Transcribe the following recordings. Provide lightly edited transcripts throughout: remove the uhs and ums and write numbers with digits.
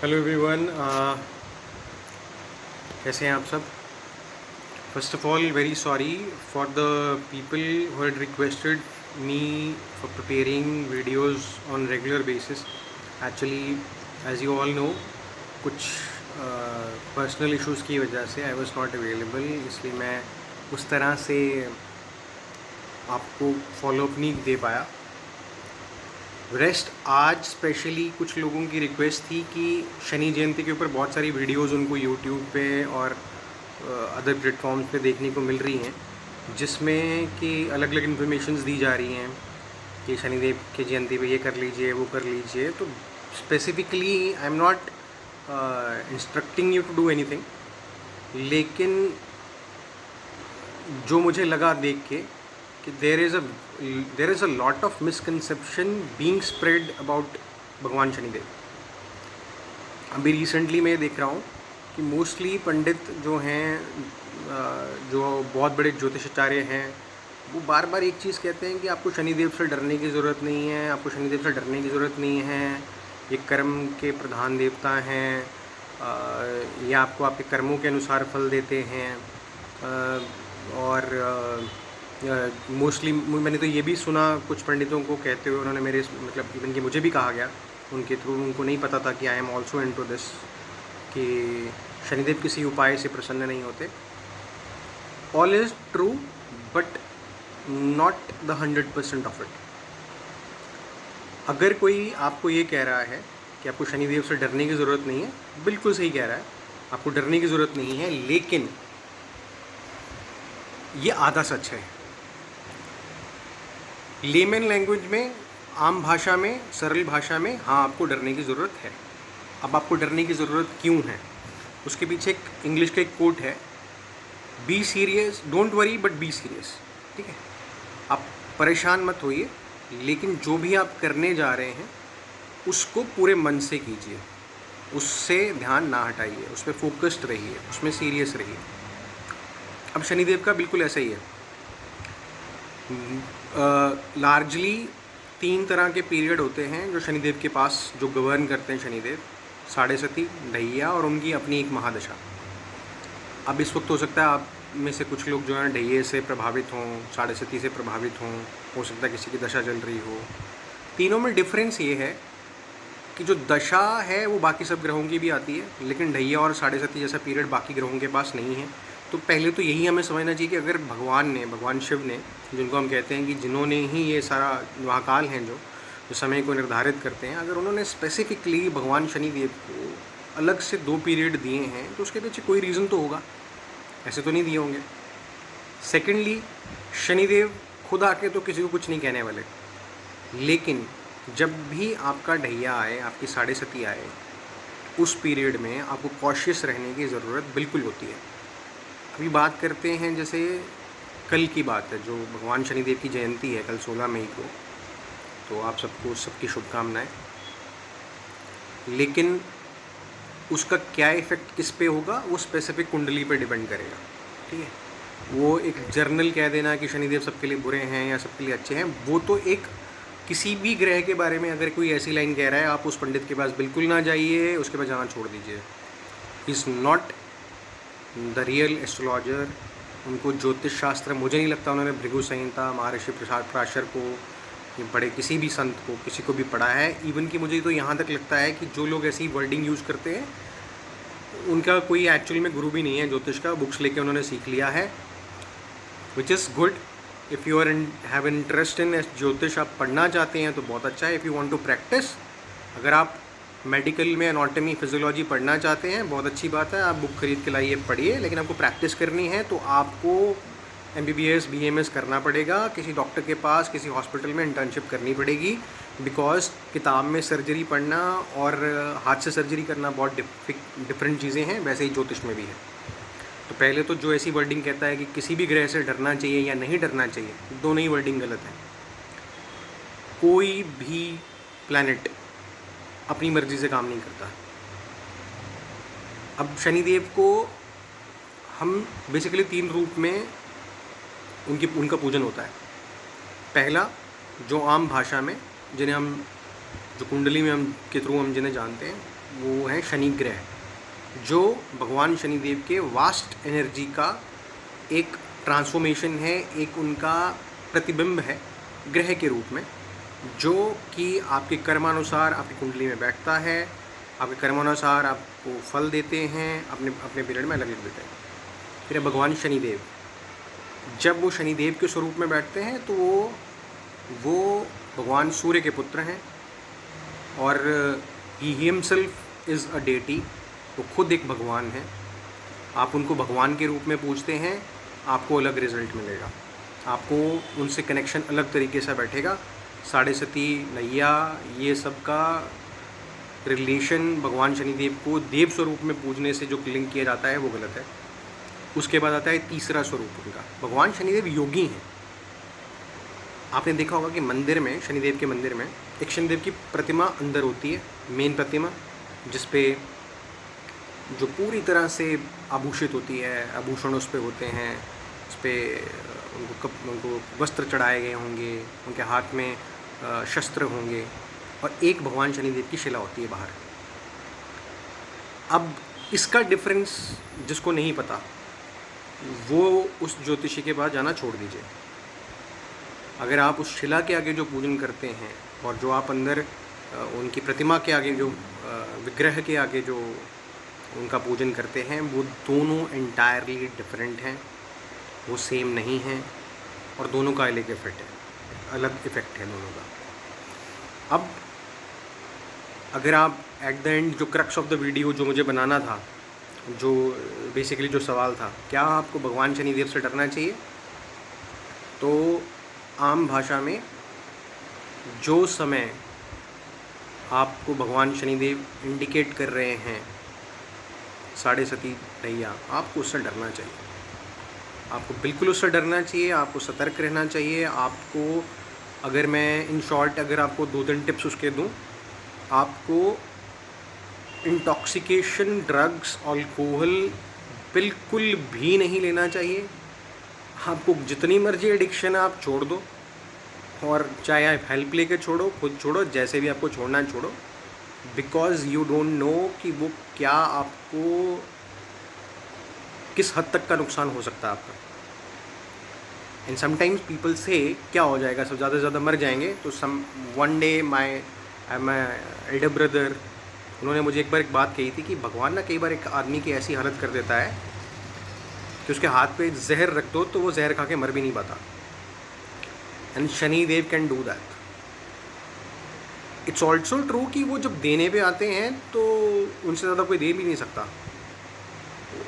Hello everyone. कैसे हैं आप सब? First of all very sorry for the people who had requested me for preparing videos on regular basis. Actually as you all know, कुछ personal issues की वजह से I was not available, इसलिए मैं उस तरह से आपको फॉलोअप नहीं दे पाया। रेस्ट आज स्पेशली कुछ लोगों की रिक्वेस्ट थी कि शनि जयंती के ऊपर बहुत सारी वीडियोस उनको यूट्यूब पे और अदर प्लेटफॉर्म्स पे देखने को मिल रही हैं, जिसमें कि अलग अलग इन्फॉर्मेशंस दी जा रही हैं कि शनिदेव की जयंती पे ये कर लीजिए, वो कर लीजिए। तो specifically I am not instructing you to do anything, लेकिन जो मुझे लगा देख के कि there is a lot of misconception being spread about भगवान शनिदेव। अभी रिसेंटली मैं देख रहा हूँ कि मोस्टली पंडित जो हैं, जो बहुत बड़े ज्योतिषाचार्य हैं, वो बार बार एक चीज़ कहते हैं कि आपको शनिदेव से डरने की ज़रूरत नहीं है, आपको शनिदेव से डरने की ज़रूरत नहीं है, ये कर्म के प्रधान देवता हैं, ये आपको आपके कर्मों के अनुसार फल देते हैं। और मोस्टली मैंने तो ये भी सुना कुछ पंडितों को कहते हुए, उन्होंने मेरे मतलब इवन कि मुझे भी कहा गया उनके थ्रू, उनको नहीं पता था कि I am also into this, कि शनिदेव किसी उपाय से प्रसन्न नहीं होते। All is true but not the 100% of it. अगर कोई आपको ये कह रहा है कि आपको शनिदेव से डरने की ज़रूरत नहीं है, बिल्कुल सही कह रहा है, आपको डरने की ज़रूरत नहीं है, लेकिन ये आधा सच है। लेमन लैंग्वेज में, आम भाषा में, सरल भाषा में, हाँ आपको डरने की ज़रूरत है। अब आपको डरने की ज़रूरत क्यों है, उसके पीछे एक इंग्लिश का एक कोट है, be serious, don't worry but be serious. ठीक है, आप परेशान मत होइए, लेकिन जो भी आप करने जा रहे हैं उसको पूरे मन से कीजिए, उससे ध्यान ना हटाइए, उस पर फोकस्ड रहिए, उसमें सीरियस रहिए। अब शनिदेव का बिल्कुल ऐसा ही है। लार्जली 3 तरह के पीरियड होते हैं जो शनिदेव के पास, जो गवर्न करते हैं शनिदेव: साढ़े सती, ढैया और उनकी अपनी एक महादशा। अब इस वक्त हो सकता है आप में से कुछ लोग जो हैं ढैये से प्रभावित हों, साढ़े सती से प्रभावित हों, हो सकता है किसी की दशा चल रही हो। तीनों में डिफरेंस ये है कि जो दशा है वो बाकी सब ग्रहों की भी आती है, लेकिन ढैया और साढ़े सती जैसा पीरियड बाकी ग्रहों के पास नहीं है। तो पहले तो यही हमें समझना चाहिए कि अगर भगवान शिव ने, जिनको हम कहते हैं कि जिन्होंने ही ये सारा महाकाल हैं जो समय को निर्धारित करते हैं, अगर उन्होंने स्पेसिफिकली भगवान शनिदेव को अलग से 2 पीरियड दिए हैं तो उसके पीछे कोई रीज़न तो होगा, ऐसे तो नहीं दिए होंगे। सेकेंडली, शनिदेव खुद आके तो किसी को कुछ नहीं कहने वाले, लेकिन जब भी आपका ढैया आए, आपकी साढ़े सती आए, उस पीरियड में आपको कॉशियस रहने की ज़रूरत बिल्कुल होती है। अभी बात करते हैं, जैसे कल की बात है, जो भगवान शनिदेव की जयंती है कल 16 मई को, तो आप सबको सबकी शुभकामनाएं। लेकिन उसका क्या इफ़ेक्ट किस पे होगा वो स्पेसिफिक कुंडली पे डिपेंड करेगा। ठीक है, वो एक जर्नल कह देना कि शनिदेव सबके लिए बुरे हैं या सबके लिए अच्छे हैं, वो तो एक, किसी भी ग्रह के बारे में अगर कोई ऐसी लाइन कह रहा है, आप उस पंडित के पास बिल्कुल ना जाइए, उसके पास जाना छोड़ दीजिए। Is not the real astrologer. उनको ज्योतिष शास्त्र, मुझे नहीं लगता उन्होंने भृगु संहिता, महर्षि पराशर को, बड़े किसी भी संत को, किसी को भी पढ़ा है। इवन कि मुझे तो यहाँ तक लगता है कि जो लोग ऐसी वर्डिंग यूज़ करते हैं उनका कोई एक्चुअल में गुरु भी नहीं है ज्योतिष का, बुक्स लेके उन्होंने सीख लिया है, which is good. If you have interest in ज्योतिष, आप पढ़ना चाहते हैं तो बहुत अच्छा है। If you want to practice, अगर आप मेडिकल में एनाटॉमी, फिजियोलॉजी पढ़ना चाहते हैं, बहुत अच्छी बात है, आप बुक खरीद के लाइए, पढ़िए। लेकिन आपको प्रैक्टिस करनी है तो आपको MBBS BMS करना पड़ेगा, किसी डॉक्टर के पास, किसी हॉस्पिटल में इंटर्नशिप करनी पड़ेगी। बिकॉज किताब में सर्जरी पढ़ना और हाथ से सर्जरी करना बहुत डिफरेंट चीज़ें हैं, वैसे ही ज्योतिष में भी है। तो पहले तो जो ऐसी वर्डिंग कहता है कि किसी भी ग्रह से डरना चाहिए या नहीं डरना चाहिए, दोनों ही वर्डिंग गलत है। कोई भी प्लैनेट अपनी मर्ज़ी से काम नहीं करता। अब शनिदेव को हम बेसिकली 3 रूप में उनका पूजन होता है। पहला, जो आम भाषा में, जिन्हें हम, जो कुंडली में हम के थ्रू हम जिन्हें जानते हैं, वो हैं शनि ग्रह, जो भगवान शनिदेव के वास्ट एनर्जी का एक ट्रांसफॉर्मेशन है, एक उनका प्रतिबिंब है ग्रह के रूप में, जो कि आपके कर्मानुसार आपकी कुंडली में बैठता है, आपके कर्मानुसार आपको फल देते हैं, अपने अपने पीरियड में अलग अलग देते हैं। फिर भगवान शनिदेव, जब वो शनिदेव के स्वरूप में बैठते हैं तो वो भगवान सूर्य के पुत्र हैं, और he himself is a deity, वो खुद एक भगवान है। आप उनको भगवान के रूप में पूजते हैं, आपको अलग रिजल्ट मिलेगा, आपको उनसे कनेक्शन अलग तरीके से बैठेगा। साढ़े सती नैया ये सब का रिलेशन भगवान शनिदेव को देव स्वरूप में पूजने से जो लिंक किया जाता है वो गलत है। उसके बाद आता है तीसरा स्वरूप उनका, भगवान शनिदेव योगी हैं। आपने देखा होगा कि मंदिर में, शनिदेव के मंदिर में एक शनिदेव की प्रतिमा अंदर होती है, मेन प्रतिमा, जिस पे जो पूरी तरह से आभूषित होती है, आभूषण उस पर होते हैं, उस पर उनको वस्त्र चढ़ाए गए होंगे, उनके हाथ में शस्त्र होंगे, और एक भगवान शनिदेव की शिला होती है बाहर। अब इसका डिफरेंस जिसको नहीं पता वो उस ज्योतिषी के पास जाना छोड़ दीजिए। अगर आप उस शिला के आगे जो पूजन करते हैं और जो आप अंदर उनकी प्रतिमा के आगे जो विग्रह के आगे जो उनका पूजन करते हैं, वो दोनों एंटायरली डिफरेंट हैं, वो सेम नहीं हैं, और दोनों का अलग इफ़ेक्ट है दोनों का। अब अगर आप एट द एंड जो क्रक्स ऑफ द वीडियो जो मुझे बनाना था, जो बेसिकली जो सवाल था, क्या आपको भगवान शनिदेव से डरना चाहिए, तो आम भाषा में जो समय आपको भगवान शनिदेव इंडिकेट कर रहे हैं साढ़े सती नैया, आपको उससे डरना चाहिए, आपको बिल्कुल उससे डरना चाहिए, आपको सतर्क रहना चाहिए। आपको, अगर मैं इन शॉर्ट अगर आपको 2-3 टिप्स उसके दूं, आपको इंटॉक्सिकेशन, ड्रग्स, अल्कोहल बिल्कुल भी नहीं लेना चाहिए। आपको जितनी मर्जी एडिक्शन है आप छोड़ दो, और चाहे आप हेल्प लेके छोड़ो, खुद छोड़ो, जैसे भी आपको छोड़ना है छोड़ो, बिकॉज यू डोंट नो कि वो क्या आपको किस हद तक का नुकसान हो सकता है आपका। एंड समटाइम्स पीपल से क्या हो जाएगा, सब ज़्यादा से ज़्यादा मर जाएंगे। तो one day my elder brother, उन्होंने मुझे एक बार एक बात कही थी कि भगवान ना कई बार एक आदमी की ऐसी हालत कर देता है कि उसके हाथ पे जहर रख दो तो वो जहर खा के मर भी नहीं पाता। And Shanidev can do that. It's also true कि वो जब देने पे आते हैं तो उनसे ज़्यादा कोई दे भी नहीं सकता।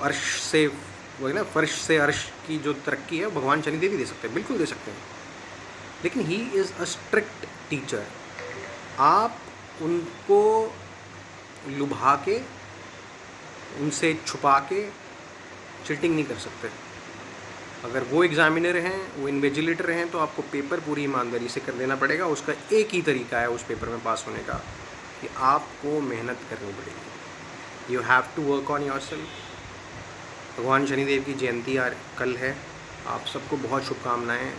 अर्श से, वो है ना, फर्श से अर्श की जो तरक्की है भगवान शनिदेव ही दे सकते हैं, बिल्कुल दे सकते हैं, लेकिन he is a strict teacher. आप उनको लुभा के, उनसे छुपा के चीटिंग नहीं कर सकते। अगर वो एग्जामिनर हैं, वो इन्विजिलेटर हैं, तो आपको पेपर पूरी ईमानदारी से कर देना पड़ेगा। उसका एक ही तरीका है उस पेपर में पास होने का, कि आपको मेहनत करनी पड़ेगी। You have to work on yourself. भगवान शनिदेव की जयंती कल है, आप सबको बहुत शुभकामनाएँ।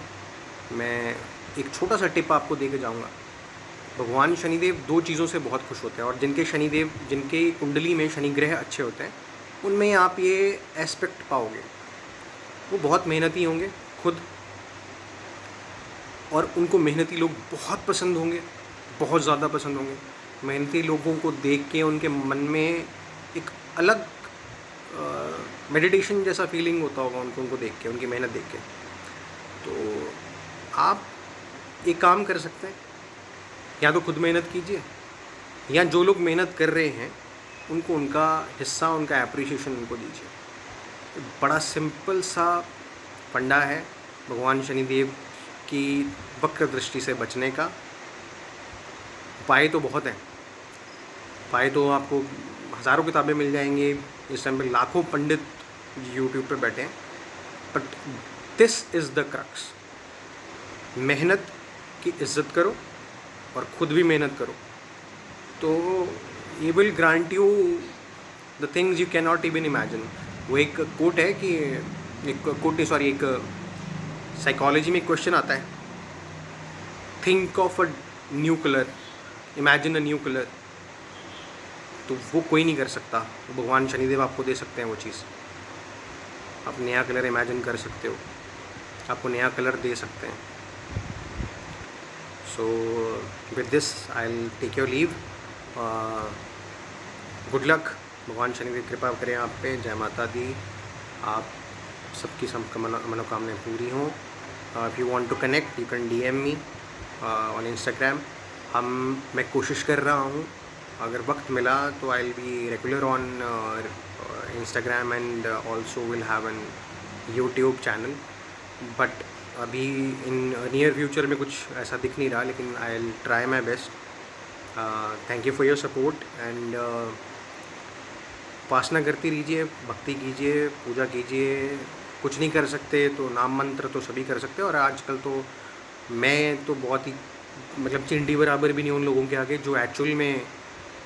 मैं एक छोटा सा टिप आपको दे के जाऊँगा। भगवान शनिदेव 2 चीज़ों से बहुत खुश होते हैं, और जिनके कुंडली में शनि ग्रह अच्छे होते हैं, उनमें आप ये एस्पेक्ट पाओगे। वो बहुत मेहनती होंगे खुद, और उनको मेहनती लोग बहुत पसंद होंगे, बहुत ज़्यादा पसंद होंगे। मेहनती लोगों को देख के उनके मन में एक अलग मेडिटेशन जैसा फीलिंग होता होगा उनको देख के, उनकी मेहनत देख के। तो आप एक काम कर सकते हैं, या तो खुद मेहनत कीजिए, या जो लोग मेहनत कर रहे हैं उनको उनका हिस्सा, उनका एप्रिसिएशन उनको दीजिए। बड़ा सिंपल सा फंडा है भगवान शनिदेव की वक्र दृष्टि से बचने का। उपाय तो बहुत हैं, उपाय तो आपको हज़ारों किताबें मिल जाएंगी, इस टाइम पे लाखों पंडित यूट्यूब पे बैठे हैं, but this is the crux. मेहनत की इज्जत करो और ख़ुद भी मेहनत करो, तो ये will grant you the things you can not even imagine. वो एक कोट है कि एक साइकोलॉजी में एक क्वेश्चन आता है, think of a new colour, imagine a new colour, तो वो कोई नहीं कर सकता, भगवान शनिदेव आपको दे सकते हैं वो चीज़। आप नया कलर इमेजिन कर सकते हो, आपको नया कलर दे सकते हैं। So with this I will take your leave. Good luck, भगवान शनिदेव कृपा करें आप पे। जय माता दी, आप सबकी सब मनोकामनाएं पूरी हों। If you want to connect you can DM me on Instagram. मैं कोशिश कर रहा हूँ, अगर वक्त मिला तो I will be regular on Instagram and also will have an YouTube channel, but अभी इन नियर फ्यूचर में कुछ ऐसा दिख नहीं रहा, लेकिन I will try my best. Thank you for your support and उपासना करती रहिए, भक्ति कीजिए, पूजा कीजिए। कुछ नहीं कर सकते तो नाम मंत्र तो सभी कर सकते हैं, और आजकल तो मैं तो बहुत ही मतलब चिंटी बराबर भी नहीं उन लोगों के आगे जो एक्चुअल में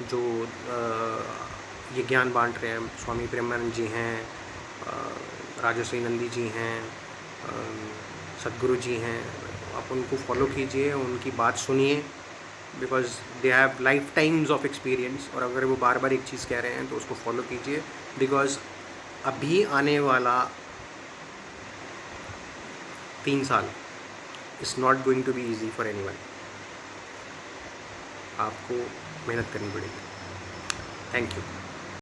जो ये ज्ञान बांट रहे हैं। स्वामी प्रेमानंद जी हैं, राजश्री नंदी जी हैं, सद्गुरु जी हैं। आप उनको फॉलो कीजिए, उनकी बात सुनिए, because they have life times of experience. और अगर वो बार बार एक चीज़ कह रहे हैं तो उसको फॉलो कीजिए, बिकॉज अभी आने वाला 3 साल is not going to be easy for anyone. आपको मेहनत करनी पड़ेगी। Thank you.